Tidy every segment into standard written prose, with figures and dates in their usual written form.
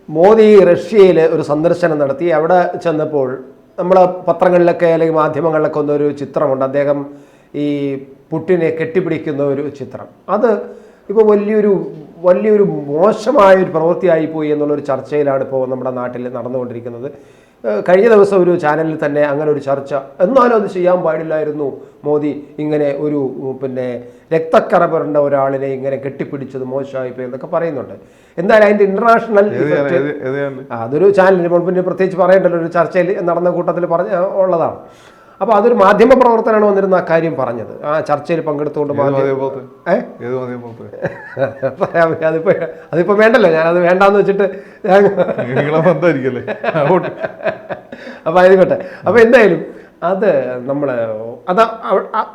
മോദി റഷ്യയിൽ ഒരു സന്ദർശനം നടത്തി. അവിടെ ചെന്നപ്പോൾ നമ്മൾ പത്രങ്ങളിലൊക്കെ അല്ലെങ്കിൽ മാധ്യമങ്ങളിലൊക്കെ ഒന്നൊരു ചിത്രമുണ്ട്. അദ്ദേഹം ഈ പുടിനെ കെട്ടിപ്പിടിക്കുന്ന ഒരു ചിത്രം. അത് ഇപ്പോൾ വലിയൊരു മോശമായൊരു പ്രവൃത്തിയായിപ്പോയി എന്നുള്ളൊരു ചർച്ചയിലാണ് ഇപ്പോൾ നമ്മുടെ നാട്ടിൽ നടന്നുകൊണ്ടിരിക്കുന്നത്. കഴിഞ്ഞ ദിവസം ഒരു ചാനലിൽ തന്നെ അങ്ങനെ ഒരു ചർച്ച, എന്നാലും അത് ചെയ്യാൻ പാടില്ലായിരുന്നു, മോദി ഇങ്ങനെ ഒരു രക്തക്കറ പുരണ്ട ഒരാളിനെ ഇങ്ങനെ കെട്ടിപ്പിടിച്ചത് മോശമായിപ്പോയി എന്നൊക്കെ പറയുന്നുണ്ട്. എന്തായാലും അതിൻ്റെ ഇന്റർനാഷണൽ അതൊരു ചാനലിന് പിന്നെ പ്രത്യേകിച്ച് പറയേണ്ടല്ലോ, ഒരു ചർച്ചയിൽ നടന്ന കൂട്ടത്തിൽ ഉള്ളതാണ്. അപ്പോൾ അതൊരു മാധ്യമ പ്രവർത്തനമാണ് വന്നിരുന്ന ആ കാര്യം പറഞ്ഞത്, ആ ചർച്ചയിൽ പങ്കെടുത്തുകൊണ്ട്. അതിപ്പോ വേണ്ടല്ലോ, ഞാനത് വേണ്ടാന്ന് വെച്ചിട്ട് അപ്പൊ ആയിക്കോട്ടെ. അപ്പൊ എന്തായാലും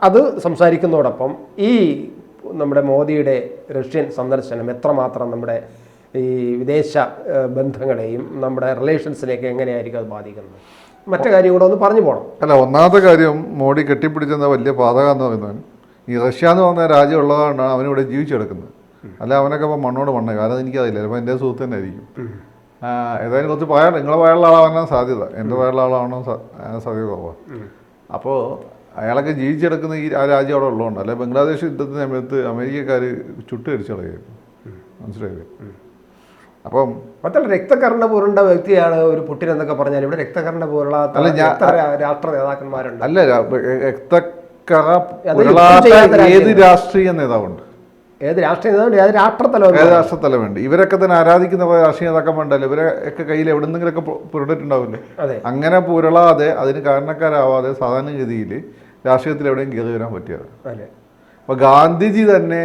അത് സംസാരിക്കുന്നതോടൊപ്പം ഈ നമ്മുടെ മോദിയുടെ റഷ്യൻ സന്ദർശനം എത്രമാത്രം നമ്മുടെ ഈ വിദേശ ബന്ധങ്ങളെയും നമ്മുടെ റിലേഷൻസിനെയൊക്കെ എങ്ങനെയായിരിക്കും അത് ബാധിക്കുന്നത്, മറ്റു കാര്യം കൂടെ ഒന്ന് പറഞ്ഞു പോകണം. അല്ല, ഒന്നാമത്തെ കാര്യം മോഡി കെട്ടിപ്പിടിച്ചെന്ന വലിയ പാതകം എന്ന് പറയുന്നത് ഈ റഷ്യ എന്ന് പറഞ്ഞ രാജ്യം ഉള്ളതാണ് അവനിവിടെ ജീവിച്ചെടുക്കുന്നത്. അല്ല അവനൊക്കെ ഇപ്പോൾ മണ്ണോട് മണ്ണ, കാരണം എനിക്കറിയില്ല, ചിലപ്പോൾ എൻ്റെ സുഹൃത്ത് തന്നെ ആയിരിക്കും. ഏതായാലും കുറച്ച് നിങ്ങളെ വയറുള്ള ആളാവാനാണ് സാധ്യത, എൻ്റെ വയറുള്ള ആളാവണോ സാധ്യത കുറവാണ്. അപ്പോൾ അയാളൊക്കെ ജീവിച്ചെടുക്കുന്ന ഈ ആ രാജ്യം അവിടെ ഉള്ളതുകൊണ്ട്. അല്ലെ ബംഗ്ലാദേശ് യുദ്ധത്തിന് സമയത്ത് അമേരിക്കക്കാർ ചുട്ടരിച്ചു കളയായിരുന്നു, മനസ്സിലായില്ലേ? അപ്പം മറ്റുള്ള രക്തകർണ പൂരുണ്ട വ്യക്തിയാണ് ഒരു പുടിൻ എന്നൊക്കെ പറഞ്ഞാൽ ഇവിടെ രക്തകർണ പൂരുള്ള രാഷ്ട്ര നേതാക്കന്മാരുണ്ട്. അല്ല, രക്തക്കറ ഏത് രാഷ്ട്രീയ നേതാവുണ്ട്, ഏത് രാഷ്ട്രീയ നേതാവുണ്ട്, ഏത് രാഷ്ട്രത്തലമുണ്ട്. ഇവരൊക്കെ തന്നെ ആരാധിക്കുന്ന രാഷ്ട്രീയ നേതാക്കന്മാരുണ്ടല്ലോ, ഇവരെ ഒക്കെ കയ്യിൽ എവിടെന്നെങ്കിലൊക്കെ പുരണ്ടിട്ടുണ്ടാവില്ലേ? അങ്ങനെ പുരളാതെ അതിന് കാരണക്കാരാവാതെ സാധാരണഗതിയിൽ രാഷ്ട്രീയത്തിൽ എവിടെയും കയറി വരാൻ പറ്റിയത്. അപ്പോൾ ഗാന്ധിജി തന്നെ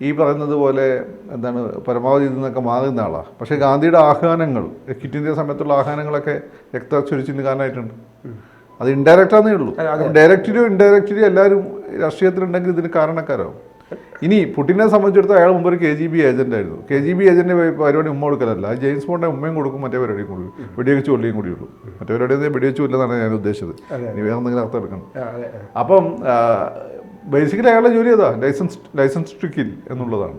ഈ പറയുന്നത് പോലെ എന്താണ് പരമാവധി ഇതിൽ മാറുന്ന ആളാണ്. പക്ഷേ ഗാന്ധിയുടെ ആഹ്വാനങ്ങൾ, ക്വിറ്റ് ഇന്ത്യ സമയത്തുള്ള ആഹ്വാനങ്ങളൊക്കെ രക്തച്ചൊരിച്ചിന് കാരണമായിട്ടുണ്ട്. അത് ഇൻഡയറക്റ്റാന്നേ ഉള്ളൂ. ഡയറക്റ്റ്ലിയോ ഇൻഡയറക്റ്റ്ലിയോ എല്ലാവരും രാഷ്ട്രീയത്തിലുണ്ടെങ്കിൽ ഇതിന് കാരണക്കാരാവും. ഇനി പുടിനെ സംബന്ധിച്ചിടത്തോളം അയാൾ മുമ്പ് ഒരു KGB ഏജന്റ് ആയിരുന്നു. KGB ഏജന്റ് പരിപാടി ഉമ്മ കൊടുക്കലല്ല, ജെയിംസ് ബോണ്ടിന്റെ ഉമ്മയും കൊടുക്കും, മറ്റേ പരിപാടിയും കൂടി വെടിവെച്ച് കൊള്ളിയും കൂടിയുള്ളൂ. മറ്റേ പരിപാടി വെടിവെച്ച് കൊല്ലെന്നാണ് ഞാൻ ഉദ്ദേശിച്ചത്. ഇനി വേറെ എന്തെങ്കിലും അർത്ഥം എടുക്കണം. അപ്പം ബേസിക്കലി അയാളുടെ ജോലി ഏതാ? ലൈസൻസ് ടു കിൽ എന്നുള്ളതാണ്.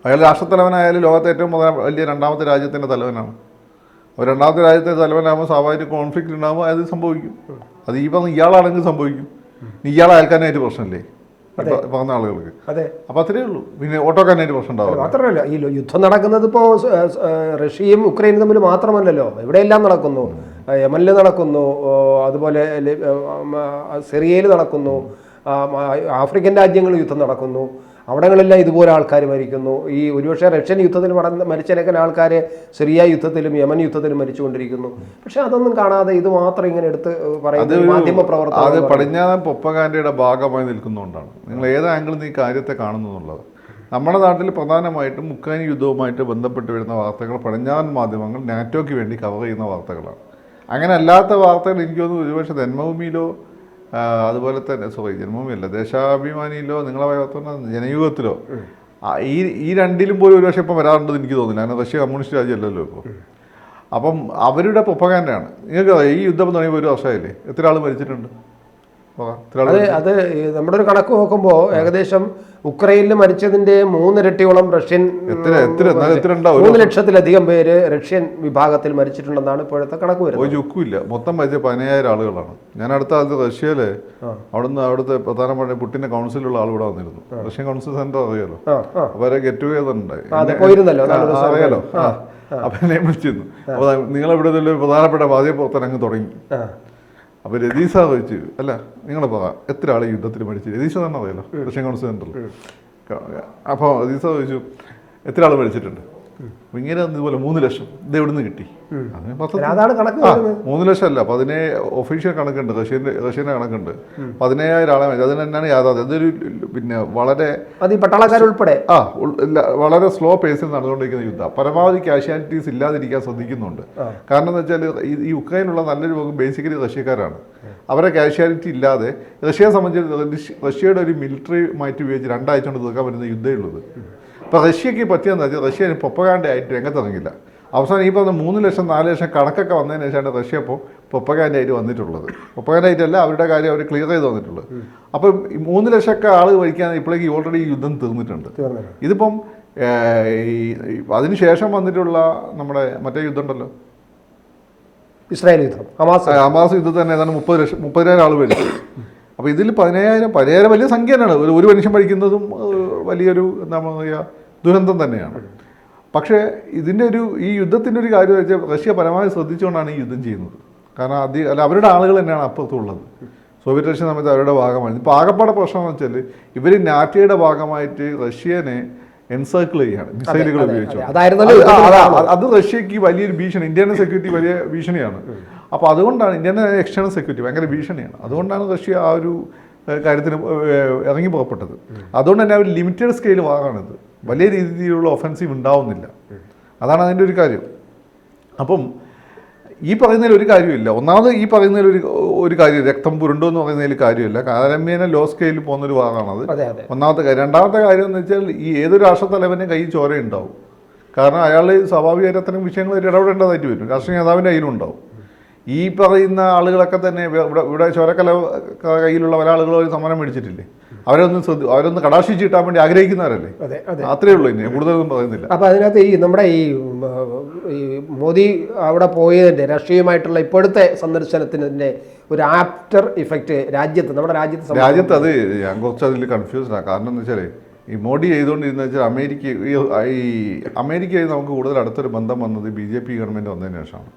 അയാൾ രാഷ്ട്രത്തലവനായാലും ലോകത്തെ ഏറ്റവും വലിയ രണ്ടാമത്തെ രാജ്യത്തിൻ്റെ തലവനാണ്. അപ്പോൾ രണ്ടാമത്തെ രാജ്യത്തിൻ്റെ തലവനാകുമ്പോൾ സ്വാഭാവിക കോൺഫ്ലിക്റ്റ് ഉണ്ടാകുമ്പോൾ അത് സംഭവിക്കും. അത് ഈ പറഞ്ഞ ഇയാളാണെങ്കിൽ സംഭവിക്കും. ഇയാളെ അയൽക്കാനായിട്ട് പ്രശ്നമില്ലേ പറഞ്ഞ ആളുകൾക്ക്? അപ്പം അത്രയേ ഉള്ളൂ. പിന്നെ ഓട്ടോക്കാനായിട്ട് പ്രശ്നം ഉണ്ടാവും. മാത്രമല്ല ഈ യുദ്ധം നടക്കുന്നത് ഇപ്പോൾ റഷ്യയും ഉക്രൈനും തമ്മിൽ മാത്രമല്ലല്ലോ, എവിടെയെല്ലാം നടക്കുന്നു. യമനിൽ നടക്കുന്നു, അതുപോലെ സിറിയയിൽ നടക്കുന്നു, ആഫ്രിക്കൻ രാജ്യങ്ങളിൽ യുദ്ധം നടക്കുന്നു. അവിടങ്ങളെല്ലാം ഇതുപോലെ ആൾക്കാർ മരിക്കുന്നു. ഈ ഒരുപക്ഷെ റഷ്യൻ യുദ്ധത്തിൽ മരിച്ചേക്കാൻ ആൾക്കാർ സിറിയ യുദ്ധത്തിലും യമൻ യുദ്ധത്തിലും മരിച്ചുകൊണ്ടിരിക്കുന്നു. പക്ഷെ അതൊന്നും കാണാതെ ഇത് മാത്രം ഇങ്ങനെ എടുത്ത് പറയുന്നത് മാധ്യമ പ്രവർത്തനം. അത് പടിഞ്ഞാറൻ പ്രൊപ്പഗാൻഡയുടെ ഭാഗമായി നിൽക്കുന്നതുകൊണ്ടാണ്. നിങ്ങൾ ഏത് ആംഗിളിൽ നിന്ന് ഈ കാര്യത്തെ കാണുന്നു എന്നുള്ളത്. നമ്മുടെ നാട്ടിൽ പ്രധാനമായിട്ടും ഉക്രൈൻ യുദ്ധവുമായിട്ട് ബന്ധപ്പെട്ട് വരുന്ന വാർത്തകൾ പടിഞ്ഞാറൻ മാധ്യമങ്ങൾ നാറ്റോയ്ക്ക് വേണ്ടി കവർ ചെയ്യുന്ന വാർത്തകളാണ്. അങ്ങനെ അല്ലാത്ത വാർത്തകൾ എനിക്ക് തോന്നുന്നു ഒരുപക്ഷെ ജന്മഭൂമിയിലോ അതുപോലെ തന്നെ ജന്മഭൂമിയല്ല, ദേശാഭിമാനിയിലോ നിങ്ങളെ ജനയുഗത്തിലോ ഈ രണ്ടിലും പോലും ഒരുപക്ഷെ ഇപ്പം വരാറുണ്ടെന്ന് എനിക്ക് തോന്നുന്നില്ല. അങ്ങനെ റഷ്യ കമ്മ്യൂണിസ്റ്റ് രാജ്യമല്ലല്ലോ ഇപ്പോൾ. അപ്പം അവരുടെ പ്രൊപ്പഗാൻഡയാണ്. നിങ്ങൾക്ക് ഈ യുദ്ധം തുടങ്ങിയപ്പോൾ 1 വർഷമായില്ലേ? എത്ര ആൾ മരിച്ചിട്ടുണ്ട്? അത് നമ്മുടെ ഒരു കണക്ക് നോക്കുമ്പോൾ ഏകദേശം ഉക്രൈനിൽ മരിച്ചതിന്റെ 3 ഇരട്ടിയോളം റഷ്യൻ, 3 ലക്ഷത്തിലധികം പേര് റഷ്യൻ വിഭാഗത്തിൽ മരിച്ചിട്ടുണ്ടെന്നാണ് ഇപ്പോഴത്തെ കണക്ക് വരുന്നത്. ഒരു ചുക്കുമില്ല. മൊത്തം മരിച്ച 15,000 ആളുകളാണ്. ഞാൻ അടുത്ത കാലത്ത് റഷ്യയില് അവിടുത്തെ പ്രധാനപ്പെട്ട പുടിന്റെ കൗൺസിലുള്ള ആൾ ഇവിടെ വന്നിരുന്നു. റഷ്യൻ കൗൺസിൽ സെന്റർ അറിയാലോ, അവരെ ഗെറ്റ് ടുഗെദർ ഉണ്ടായി, അറിയാലോ. അപ്പൊ എന്നെ വിളിച്ചിരുന്നു. അപ്പൊ നിങ്ങളെവിടെ പ്രധാനപ്പെട്ട മാധ്യമപ്രവർത്തനം അങ്ങ് തുടങ്ങി. അപ്പോൾ രതീഷ ചോദിച്ചു, അല്ല നിങ്ങൾ പറ എത്ര ആൾ യുദ്ധത്തിൽ മരിച്ചു? രതീഷ തന്നെ അറിയാലോ, റഷ്യൻ കൗൺസിൽ സെൻറ്ററിൽ. അപ്പോൾ രതീഷ ചോദിച്ചു എത്ര ആൾ മരിച്ചിട്ടുണ്ട്? അപ്പോൾ ഇങ്ങനെ ഇതുപോലെ 3 ലക്ഷം. ഇത് എവിടെ നിന്ന് കിട്ടി? 3 ലക്ഷം അല്ല, ഒഫീഷ്യൽ കണക്കുണ്ട്, റഷ്യൻ്റെ കണക്കുണ്ട്. 17,000 ആളെ മരിച്ചു. അതിന് തന്നെയാണ് യാഥാർത്ഥ്യം. അതൊരു പിന്നെ വളരെ പട്ടാളക്കാരുൾപ്പെടെ വളരെ സ്ലോ പേസിൽ നടന്നുകൊണ്ടിരിക്കുന്ന യുദ്ധം. പരമാവധി കാഷ്വാലിറ്റീസ് ഇല്ലാതിരിക്കാൻ ശ്രദ്ധിക്കുന്നുണ്ട്. കാരണം എന്ന് വെച്ചാൽ ഈ ഉക്രൈനുള്ള നല്ലൊരു ഭാഗം ബേസിക്കലി റഷ്യക്കാരാണ്. അവരെ കാഷ്വാലിറ്റി ഇല്ലാതെ റഷ്യയെ സംബന്ധിച്ച് റഷ്യയുടെ ഒരു മിലിറ്ററി മാറ്റി ഉപയോഗിച്ച് 2 ആഴ്ച കൊണ്ട് തീർക്കാൻ പറ്റുന്ന യുദ്ധമേ ഉള്ളത്. അപ്പോൾ റഷ്യക്ക് പറ്റിയെന്ന് വെച്ചാൽ റഷ്യ പ്രൊപ്പഗാൻഡയായിട്ട് രംഗത്തിറങ്ങില്ല. അവസാനം ഈ പറഞ്ഞ 3 ലക്ഷം 4 ലക്ഷം കണക്കൊക്കെ വന്നതിന് ശേഷമാണ് റഷ്യ ഇപ്പോൾ പ്രൊപ്പഗാൻഡയായിട്ട് വന്നിട്ടുള്ളത്. പ്രൊപ്പഗാൻഡയായിട്ടല്ല, അവരുടെ കാര്യം അവർ ക്ലിയർ ചെയ്ത് വന്നിട്ടുള്ളത്. അപ്പം 3 ലക്ഷമൊക്കെ ആൾ മരിക്കാൻ ഇപ്പോഴേക്ക് ഓൾറെഡി യുദ്ധം തീർന്നിട്ടുണ്ട്. ഇതിപ്പം അതിനുശേഷം വന്നിട്ടുള്ള നമ്മുടെ മറ്റേ യുദ്ധം ഉണ്ടല്ലോ, ഇസ്രായേൽ യുദ്ധം, ഹമാസ് യുദ്ധത്തിൽ തന്നെ ഏതാണ്ട് 30,000 ആൾ മരിച്ചു. അപ്പോൾ ഇതിൽ 15,000 വലിയ സംഖ്യ തന്നെയാണ്. ഒരു മനുഷ്യൻ മരിക്കുന്നതും വലിയൊരു എന്താ പറയുക ദുരന്തം തന്നെയാണ്. പക്ഷേ ഈ യുദ്ധത്തിൻ്റെ ഒരു കാര്യം വെച്ചാൽ റഷ്യ പരമാവധി ശ്രദ്ധിച്ചുകൊണ്ടാണ് ഈ യുദ്ധം ചെയ്യുന്നത്. കാരണം അവരുടെ ആളുകൾ തന്നെയാണ് അപ്പുറത്തുള്ളത്. സോവിയറ്റ് റഷ്യ സമയത്ത് അവരുടെ ഭാഗമാണ്. ഇപ്പോൾ ആകപ്പാടെ പ്രശ്നം എന്ന് വെച്ചാൽ ഇവർ നാറ്റോയുടെ ഭാഗമായിട്ട് റഷ്യനെ എൻസർക്കിൾ ചെയ്യാണ് മിസൈലുകൾ ഉപയോഗിച്ചു. അത് റഷ്യക്ക് വലിയൊരു ഭീഷണി, ഇന്ത്യൻ സെക്യൂരിറ്റി വലിയ ഭീഷണിയാണ്. അപ്പോൾ അതുകൊണ്ടാണ് ഇന്ത്യൻ എക്സ്റ്റേണൽ സെക്യൂരിറ്റി ഭയങ്കര ഭീഷണിയാണ്. അതുകൊണ്ടാണ് റഷ്യ ആ ഒരു കാര്യത്തിന് ഇറങ്ങി പുറപ്പെട്ടത്. അതുകൊണ്ട് തന്നെ അവർ ലിമിറ്റഡ് സ്കെയിൽ വാറാണിത്. വലിയ രീതിയിലുള്ള ഒഫൻസീവ് ഉണ്ടാവുന്നില്ല. അതാണ് അതിൻ്റെ ഒരു കാര്യം. അപ്പം ഈ പറയുന്നതിൽ ഒരു കാര്യമില്ല. ഒന്നാമത് ഈ പറയുന്നതിൽ ഒരു കാര്യം, രക്തം പുരുണ്ടോ എന്ന് പറയുന്നതിൽ കാര്യമില്ല. കാലമ്യേന ലോ സ്കെയിലിൽ പോകുന്നൊരു ഭാഗമാണത് ഒന്നാമത്തെ കാര്യം. രണ്ടാമത്തെ കാര്യം എന്ന് വെച്ചാൽ ഈ ഏതൊരു രാഷ്ട്രത്തലവൻ്റെ കയ്യിൽ ചോരയുണ്ടാവും. കാരണം അയാൾ സ്വാഭാവികമായിട്ട് അത്തരം വിഷയങ്ങളിൽ ഇടപെടേണ്ടതായിട്ട് വരും. രാഷ്ട്രീയ നേതാവിൻ്റെ കയ്യിലുണ്ടാവും. ഈ പറയുന്ന ആളുകളൊക്കെ തന്നെ ഇവിടെ ചോരക്കല കയ്യിലുള്ള പല ആളുകളും ഒരു സമരം മേടിച്ചിട്ടില്ലേ? അവരൊന്ന് കടാക്ഷിച്ച് കിട്ടാൻ വേണ്ടി ആഗ്രഹിക്കുന്നവരല്ലേ? അത്രേ ഉള്ളൂ. ഇനി കൂടുതലൊന്നും പറയുന്നില്ല. അപ്പോൾ അതിനകത്ത് നമ്മുടെ ഈ മോദി അവിടെ പോയതിൻ്റെ രാഷ്ട്രീയമായിട്ടുള്ള ഇപ്പോഴത്തെ സന്ദർശനത്തിൻ്റെ ഒരു ആഫ്റ്റർ ഇഫക്റ്റ് നമ്മുടെ രാജ്യത്ത് അത് ഞാൻ കുറച്ച് അതിൽ കൺഫ്യൂസ്ഡാണ്. കാരണം എന്ന് വെച്ചാൽ ഈ മോഡി ചെയ്തുകൊണ്ടിരുന്ന വെച്ചാൽ അമേരിക്കയിൽ നമുക്ക് കൂടുതൽ അടുത്തൊരു ബന്ധം വന്നത് BJP ഗവൺമെൻറ് വന്നതിന് ശേഷമാണ്.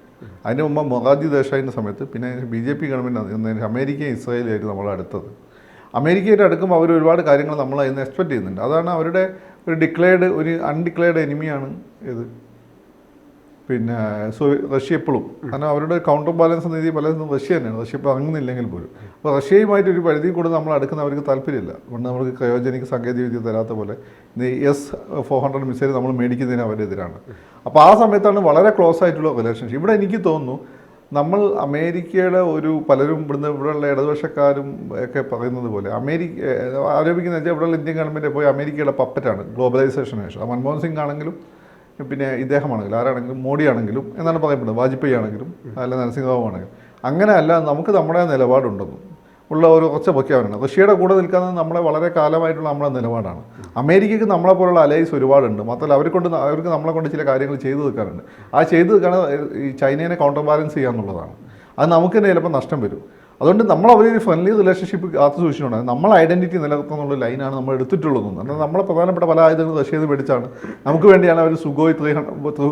അതിന് മുമ്പ് മൊറാർജി ദേശായിൻ്റെ സമയത്ത്, പിന്നെ BJP ഗവൺമെൻറ് വന്നതിന് അമേരിക്കയും ഇസ്രായേലായിട്ട് നമ്മൾ അടുത്തത്. അമേരിക്കയുടെ അടുക്കുമ്പോൾ അവർ ഒരുപാട് കാര്യങ്ങൾ നമ്മൾ അതിന് എക്സ്പെക്ട് ചെയ്യുന്നുണ്ട്. അതാണ് അവരുടെ ഒരു അൺഡിക്ലെയർഡ് എനിമിയാണ് ഇത് പിന്നെ റഷ്യ എപ്പോഴും. കാരണം അവരുടെ കൗണ്ടർ ബാലൻസ് നീതി പലതും റഷ്യ തന്നെയാണ്. റഷ്യ ഇപ്പോൾ ഇറങ്ങുന്നില്ലെങ്കിൽ പോലും. അപ്പോൾ റഷ്യയുമായിട്ട് ഒരു പരിധി കൂടെ നമ്മൾ അടുക്കുന്ന അവർക്ക് താല്പര്യമില്ല. അതുകൊണ്ട് നമുക്ക് ക്രയോജനിക് സാങ്കേതികവിദ്യ തരാത്ത പോലെ S-400 മിസൈൽ നമ്മൾ മേടിക്കുന്നതിന് അവരെതിരാണ്. അപ്പോൾ ആ സമയത്താണ് വളരെ ക്ലോസ് ആയിട്ടുള്ള റിലേഷൻഷിപ്പ്. ഇവിടെ എനിക്ക് തോന്നുന്നു നമ്മൾ അമേരിക്കയുടെ പലരും ഇവിടെയുള്ള ഇടതുപക്ഷക്കാരും ഒക്കെ പറയുന്നത് പോലെ ആരോപിക്കുന്ന വെച്ചാൽ ഇവിടെയുള്ള ഇന്ത്യൻ ഗവൺമെൻറ് പോയി അമേരിക്കയുടെ പപ്പറ്റാണ് ഗ്ലോബലൈസേഷന് ശേഷം. മൻമോഹൻ സിംഗ് ആണെങ്കിലും പിന്നെ ഇദ്ദേഹമാണെങ്കിലും ആരാണെങ്കിലും മോഡി ആണെങ്കിലും എന്നാണ് പറയപ്പെടുന്നത്, വാജ്പേയി ആണെങ്കിലും അല്ല നരസിംഹറാവു ആണെങ്കിലും. അങ്ങനെയല്ല, നമുക്ക് നമ്മുടെ നിലപാടുണ്ടെന്നും ഉള്ള ഒരു കുറച്ച് പ്രഖ്യാപനമാണ്. റഷ്യയുടെ കൂടെ നിൽക്കുന്നത് നമ്മളെ വളരെ കാലമായിട്ടുള്ള നമ്മുടെ നിലപാടാണ്. അമേരിക്കയ്ക്ക് നമ്മളെ പോലുള്ള അലൈസ് ഒരുപാടുണ്ട്. മാത്രമല്ല അവർക്ക് നമ്മളെ കൊണ്ട് ചില കാര്യങ്ങൾ ചെയ്തു തീർക്കാറുണ്ട്. ആ ചെയ്തു തീർക്കാൻ ഈ ചൈനയെ കൗണ്ടർ ബാലൻസ് ചെയ്യുക എന്നുള്ളതാണ്. അത് നമുക്ക് തന്നെ ചിലപ്പോൾ നഷ്ടം വരും. അതുകൊണ്ട് നമ്മൾ അവരൊരു ഫ്രണ്ട്ലി റിലേഷൻഷിപ്പ് കാത്തു സൂക്ഷിച്ചുകൊണ്ടാണ് നമ്മൾ ഐഡൻറ്റിറ്റി നിലനിർത്തുന്നുള്ള ലൈനാണ് നമ്മൾ എടുത്തിട്ടുള്ളത്. എന്നാൽ നമ്മളെ പ്രധാനപ്പെട്ട പല ആയുധങ്ങളും റഷ്യയിൽ നിന്ന് മേടിച്ചാണ്. നമുക്ക് വേണ്ടിയാണ് അവർ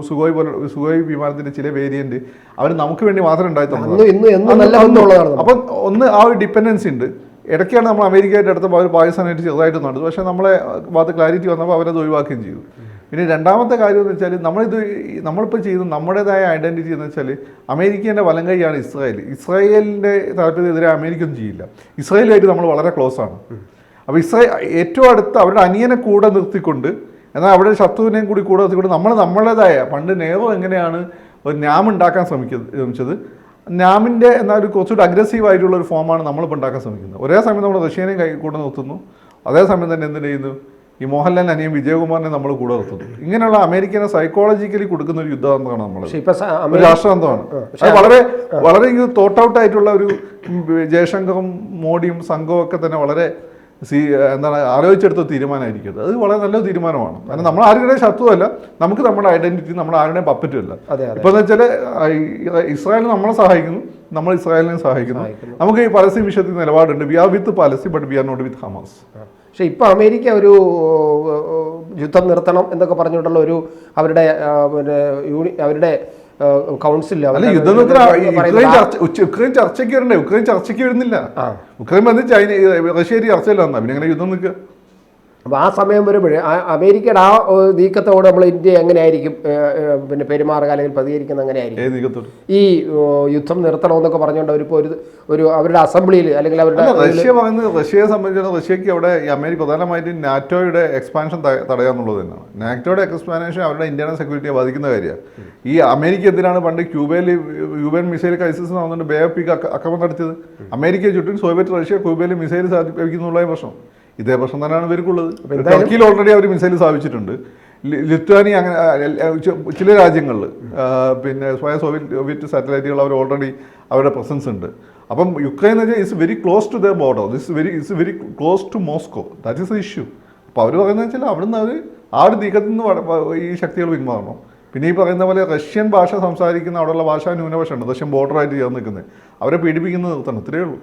സുഖോയ് വിമാനത്തിൻ്റെ ചില വേരിയൻറ്റ് അവർ നമുക്ക് വേണ്ടി മാത്രം ഉണ്ടായി തന്നത്. അപ്പം ആ ഒരു ഡിപ്പെൻഡൻസി ഉണ്ട്. ഇടയ്ക്കാണ് നമ്മൾ അമേരിക്കയായിട്ട് അടുത്തപ്പോൾ അവർ പാകിസ്ഥാനായിട്ട് ചെറുതായിട്ട് നടന്നത്. പക്ഷേ നമ്മളെ ഭാഗത്ത് ക്ലാരിറ്റി വന്നപ്പോൾ അവരത് ഒഴിവാക്കുകയും ചെയ്തു. പിന്നെ രണ്ടാമത്തെ കാര്യം എന്ന് വെച്ചാൽ നമ്മളിപ്പോൾ ചെയ്യുന്ന നമ്മുടേതായ ഐഡൻറ്റിറ്റി എന്ന് വെച്ചാൽ അമേരിക്കേൻ്റെ വലം കൈയാണ് ഇസ്രായേൽ. ഇസ്രായേലിൻ്റെ താല്പര്യത്തിനെതിരെ അമേരിക്ക ഒന്നും ചെയ്യില്ല. ഇസ്രായേലുമായിട്ട് നമ്മൾ വളരെ ക്ലോസ് ആണ്. അപ്പോൾ ഏറ്റവും അടുത്ത് അവരുടെ അനിയനെ കൂടെ നിർത്തിക്കൊണ്ട്, എന്നാൽ അവരുടെ ശത്രുവിനെയും കൂടെ നിർത്തിക്കൊണ്ട് നമ്മുടേതായ പണ്ട് നെഹ്റു എങ്ങനെയാണ് ഒരു നാം ഉണ്ടാക്കാൻ ശ്രമിച്ചത്, നാമിൻ്റെ എന്നാൽ ഒരു കുറച്ചുകൂടി അഗ്രസീവായിട്ടുള്ള ഒരു ഫോമാണ് നമ്മളിപ്പോൾ ഉണ്ടാക്കാൻ ശ്രമിക്കുന്നത്. ഒരേ സമയം നമ്മൾ റഷ്യേനെയും കൂടെ നിർത്തുന്നു, അതേസമയം തന്നെ എന്ത് ചെയ്യുന്നു, ഈ മോഹൻലാൽ അനിയൻ വിജയകുമാറിനെ നമ്മൾ കൂടെ നിർത്തുന്നു. ഇങ്ങനെയുള്ള അമേരിക്കനെ സൈക്കോളജിക്കലി കൊടുക്കുന്ന ഒരു യുദ്ധതന്ത്രമാണ് നമ്മൾ, രാഷ്ട്രതന്ത്രമാണ്. അത് വളരെ തോട്ട് ഔട്ട് ആയിട്ടുള്ള ഒരു ജയശങ്കറും മോഡിയും സംഘവും ഒക്കെ തന്നെ വളരെ ആലോചിച്ചെടുത്ത തീരുമാനമായിരിക്കും. അത് വളരെ നല്ലൊരു തീരുമാനമാണ്. കാരണം നമ്മൾ ആരുടെയും ശത്രുവല്ല, നമുക്ക് നമ്മുടെ ഐഡന്റിറ്റി, നമ്മൾ ആരുടെയും പപ്പറ്റുമല്ല. ഇപ്പൊ എന്ന് വെച്ചാൽ ഇസ്രായേൽ നമ്മളെ സഹായിക്കുന്നു, നമ്മൾ ഇസ്രായേലിനെ സഹായിക്കുന്നു. നമുക്ക് ഈ പലസ്തീൻ വിഷയത്തിൽ നിലപാടുണ്ട്. We are with Palestine but we are not with Hamas. പക്ഷെ ഇപ്പൊ അമേരിക്ക ഒരു യുദ്ധം നിർത്തണം എന്നൊക്കെ പറഞ്ഞുകൊണ്ടുള്ള അവരുടെ അവരുടെ കൗൺസിൽ ഉക്രൈൻ ചർച്ചയ്ക്ക് വരണ്ടേ? ഉക്രൈൻ ചർച്ചയ്ക്ക് വരുന്നില്ല. ഉക്രൈൻ വന്ന് റഷ്യ ചർച്ചയില്ല വന്നാൽ പിന്നെ അങ്ങനെ യുദ്ധം നിൽക്കുക. അപ്പോൾ ആ സമയം വരുമ്പോഴേ അവരുടെ ആ നീക്കത്തോട് നമ്മൾ ഇന്ത്യ എങ്ങനെയായിരിക്കും പിന്നെ പെരുമാറുക അല്ലെങ്കിൽ പ്രതികരിക്കുന്നത് എങ്ങനെയായിരിക്കും? ഈ യുദ്ധം നിർത്തണമെന്നൊക്കെ പറഞ്ഞുകൊണ്ട് അവരിപ്പോൾ അവരുടെ അസംബ്ലിയിൽ അല്ലെങ്കിൽ റഷ്യയെ സംബന്ധിച്ചിടത്തോളം റഷ്യക്ക് അവിടെ അമേരിക്ക പ്രധാനമായിട്ടും നാറ്റോയുടെ എക്സ്പാൻഷൻ തടയുക എന്നുള്ളത് തന്നെയാണ്. നാറ്റോയുടെ എക്സ്പാൻഷൻ അവരുടെ ഇന്ത്യൻ സെക്യൂരിറ്റിയെ ബാധിക്കുന്ന കാര്യമാണ്. ഈ അമേരിക്ക എന്തിനാണ് പണ്ട് ക്യൂബൻ മിസൈൽ ക്രൈസിസ് വന്നിട്ട് ബേ ഓഫ് പീക്ക് ആക്രമണം നടത്തിയത്? അമേരിക്കയെ ചുറ്റും സോവിയറ്റ് റഷ്യ ക്യൂബയിൽ മിസൈൽ സ്ഥാപിക്കുന്നുള്ള പ്രശ്നം ഇതേ പ്രശ്നം തന്നെയാണ് ഇവർക്കുള്ളത്. ടർക്കിയിൽ ഓൾറെഡി അവർ മിസൈൽ സ്ഥാപിച്ചിട്ടുണ്ട്. ലിത്വാനിയ അങ്ങനെ ചില രാജ്യങ്ങളിൽ പിന്നെ സ്വയം സോവിയറ്റ് സാറ്റലൈറ്റുകൾ അവർ ഓൾറെഡി അവരുടെ പ്രസൻസ് ഉണ്ട്. അപ്പം യുക്രൈൻ എന്ന് വെച്ചാൽ it's very close to the border, it's very close to Moscow. That is the issue. അപ്പോൾ അവർ പറയുന്നത് വെച്ചാൽ അവിടുന്ന് അവർ ആ ഒരു നീക്കത്തിൽ നിന്ന് ഈ ശക്തികൾ പിന്മാറണം. പിന്നെ ഈ പറയുന്ന പോലെ റഷ്യൻ ഭാഷ സംസാരിക്കുന്ന അവിടെയുള്ള ഭാഷാ ന്യൂനപക്ഷമുണ്ട്, റഷ്യൻ ബോർഡറായിട്ട് ചേർന്ന് നിൽക്കുന്നത്, അവരെ പീഡിപ്പിക്കുന്നത് നിർത്തണം. ഇത്രയേ ഉള്ളൂ.